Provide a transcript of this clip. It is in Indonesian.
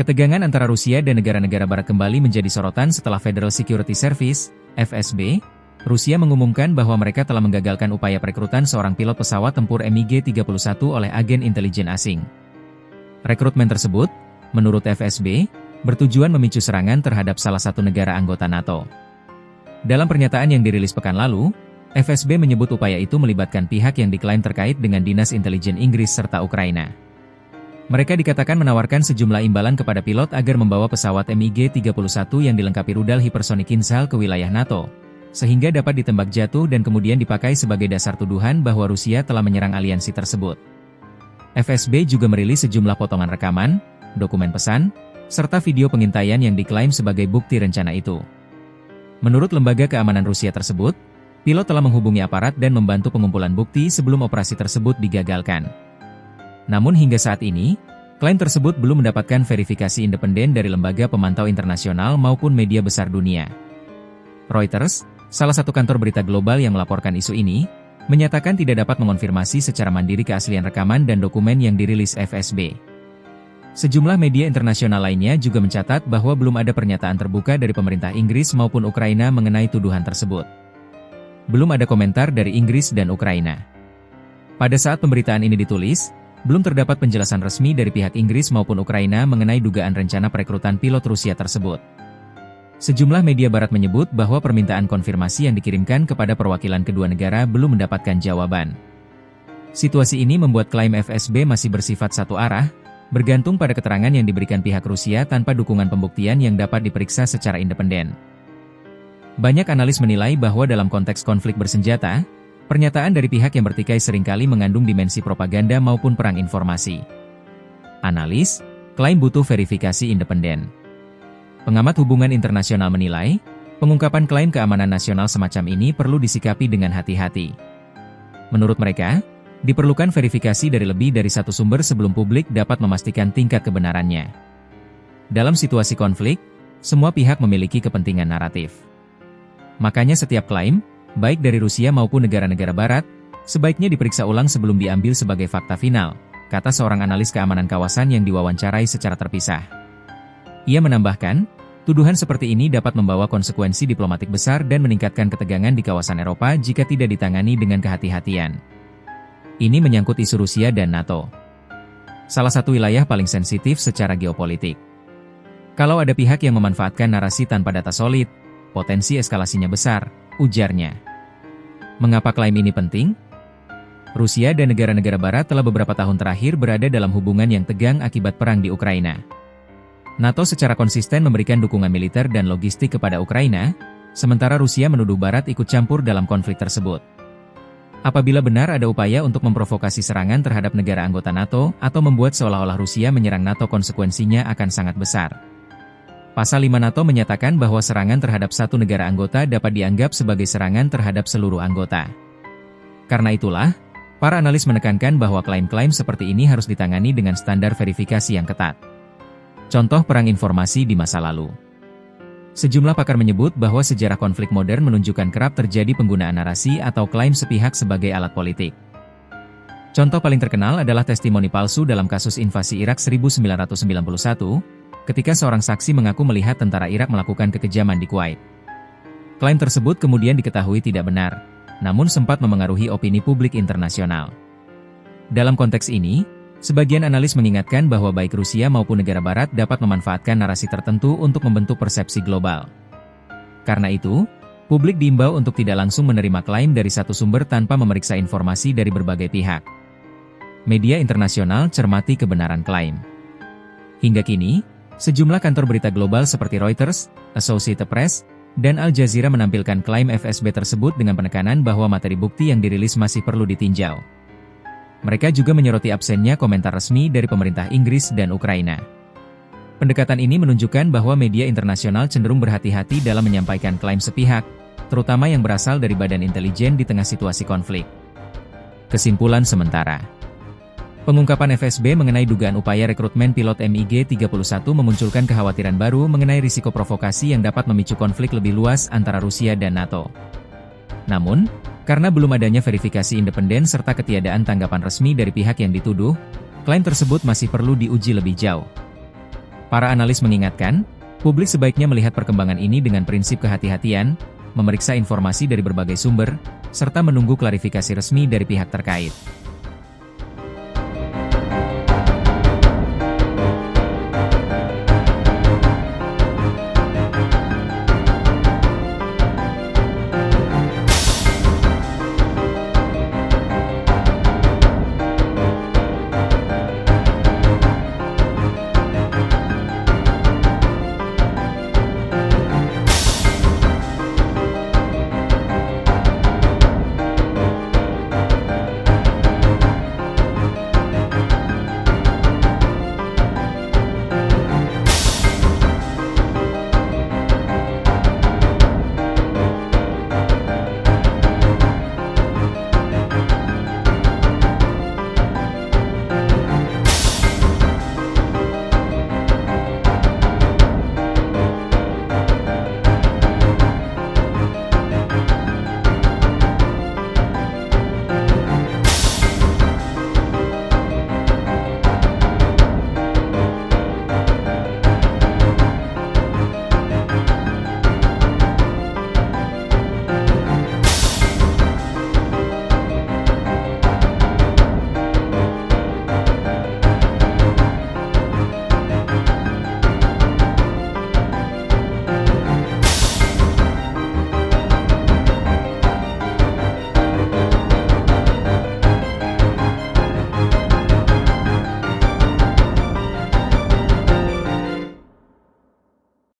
Ketegangan antara Rusia dan negara-negara barat kembali menjadi sorotan setelah Federal Security Service, FSB, Rusia mengumumkan bahwa mereka telah menggagalkan upaya perekrutan seorang pilot pesawat tempur MiG-31 oleh agen intelijen asing. Rekrutmen tersebut, menurut FSB, bertujuan memicu serangan terhadap salah satu negara anggota NATO. Dalam pernyataan yang dirilis pekan lalu, FSB menyebut upaya itu melibatkan pihak yang diklaim terkait dengan Dinas Intelijen Inggris serta Ukraina. Mereka dikatakan menawarkan sejumlah imbalan kepada pilot agar membawa pesawat MiG-31 yang dilengkapi rudal hipersonik Kinzhal ke wilayah NATO, sehingga dapat ditembak jatuh dan kemudian dipakai sebagai dasar tuduhan bahwa Rusia telah menyerang aliansi tersebut. FSB juga merilis sejumlah potongan rekaman, dokumen pesan, serta video pengintaian yang diklaim sebagai bukti rencana itu. Menurut lembaga keamanan Rusia tersebut, pilot telah menghubungi aparat dan membantu pengumpulan bukti sebelum operasi tersebut digagalkan. Namun hingga saat ini, klaim tersebut belum mendapatkan verifikasi independen dari lembaga pemantau internasional maupun media besar dunia. Reuters, salah satu kantor berita global yang melaporkan isu ini, menyatakan tidak dapat mengonfirmasi secara mandiri keaslian rekaman dan dokumen yang dirilis FSB. Sejumlah media internasional lainnya juga mencatat bahwa belum ada pernyataan terbuka dari pemerintah Inggris maupun Ukraina mengenai tuduhan tersebut. Belum ada komentar dari Inggris dan Ukraina. Pada saat pemberitaan ini ditulis, belum terdapat penjelasan resmi dari pihak Inggris maupun Ukraina mengenai dugaan rencana perekrutan pilot Rusia tersebut. Sejumlah media barat menyebut bahwa permintaan konfirmasi yang dikirimkan kepada perwakilan kedua negara belum mendapatkan jawaban. Situasi ini membuat klaim FSB masih bersifat satu arah, bergantung pada keterangan yang diberikan pihak Rusia tanpa dukungan pembuktian yang dapat diperiksa secara independen. Banyak analis menilai bahwa dalam konteks konflik bersenjata, pernyataan dari pihak yang bertikai seringkali mengandung dimensi propaganda maupun perang informasi. Analis, klaim butuh verifikasi independen. Pengamat hubungan internasional menilai, pengungkapan klaim keamanan nasional semacam ini perlu disikapi dengan hati-hati. Menurut mereka, diperlukan verifikasi dari lebih dari satu sumber sebelum publik dapat memastikan tingkat kebenarannya. Dalam situasi konflik, semua pihak memiliki kepentingan naratif. Makanya setiap klaim, baik dari Rusia maupun negara-negara barat, sebaiknya diperiksa ulang sebelum diambil sebagai fakta final, kata seorang analis keamanan kawasan yang diwawancarai secara terpisah. Ia menambahkan, tuduhan seperti ini dapat membawa konsekuensi diplomatik besar dan meningkatkan ketegangan di kawasan Eropa jika tidak ditangani dengan kehati-hatian. Ini menyangkut isu Rusia dan NATO. Salah satu wilayah paling sensitif secara geopolitik. Kalau ada pihak yang memanfaatkan narasi tanpa data solid, potensi eskalasinya besar, ujarnya. Mengapa klaim ini penting? Rusia dan negara-negara barat telah beberapa tahun terakhir berada dalam hubungan yang tegang akibat perang di Ukraina. NATO secara konsisten memberikan dukungan militer dan logistik kepada Ukraina, sementara Rusia menuduh barat ikut campur dalam konflik tersebut. Apabila benar ada upaya untuk memprovokasi serangan terhadap negara anggota NATO atau membuat seolah-olah Rusia menyerang NATO, konsekuensinya akan sangat besar. Pasal 5 NATO menyatakan bahwa serangan terhadap satu negara anggota dapat dianggap sebagai serangan terhadap seluruh anggota. Karena itulah, para analis menekankan bahwa klaim-klaim seperti ini harus ditangani dengan standar verifikasi yang ketat. Contoh perang informasi di masa lalu. Sejumlah pakar menyebut bahwa sejarah konflik modern menunjukkan kerap terjadi penggunaan narasi atau klaim sepihak sebagai alat politik. Contoh paling terkenal adalah testimoni palsu dalam kasus invasi Irak 1991, ketika seorang saksi mengaku melihat tentara Irak melakukan kekejaman di Kuwait. Klaim tersebut kemudian diketahui tidak benar, namun sempat memengaruhi opini publik internasional. Dalam konteks ini, sebagian analis mengingatkan bahwa baik Rusia maupun negara barat dapat memanfaatkan narasi tertentu untuk membentuk persepsi global. Karena itu, publik diimbau untuk tidak langsung menerima klaim dari satu sumber tanpa memeriksa informasi dari berbagai pihak. Media internasional cermati kebenaran klaim. Hingga kini, sejumlah kantor berita global seperti Reuters, Associated Press, dan Al Jazeera menampilkan klaim FSB tersebut dengan penekanan bahwa materi bukti yang dirilis masih perlu ditinjau. Mereka juga menyoroti absennya komentar resmi dari pemerintah Inggris dan Ukraina. Pendekatan ini menunjukkan bahwa media internasional cenderung berhati-hati dalam menyampaikan klaim sepihak, terutama yang berasal dari badan intelijen di tengah situasi konflik. Kesimpulan sementara. Pengungkapan FSB mengenai dugaan upaya rekrutmen pilot MiG-31 memunculkan kekhawatiran baru mengenai risiko provokasi yang dapat memicu konflik lebih luas antara Rusia dan NATO. Namun, karena belum adanya verifikasi independen serta ketiadaan tanggapan resmi dari pihak yang dituduh, klaim tersebut masih perlu diuji lebih jauh. Para analis mengingatkan, publik sebaiknya melihat perkembangan ini dengan prinsip kehati-hatian, memeriksa informasi dari berbagai sumber, serta menunggu klarifikasi resmi dari pihak terkait.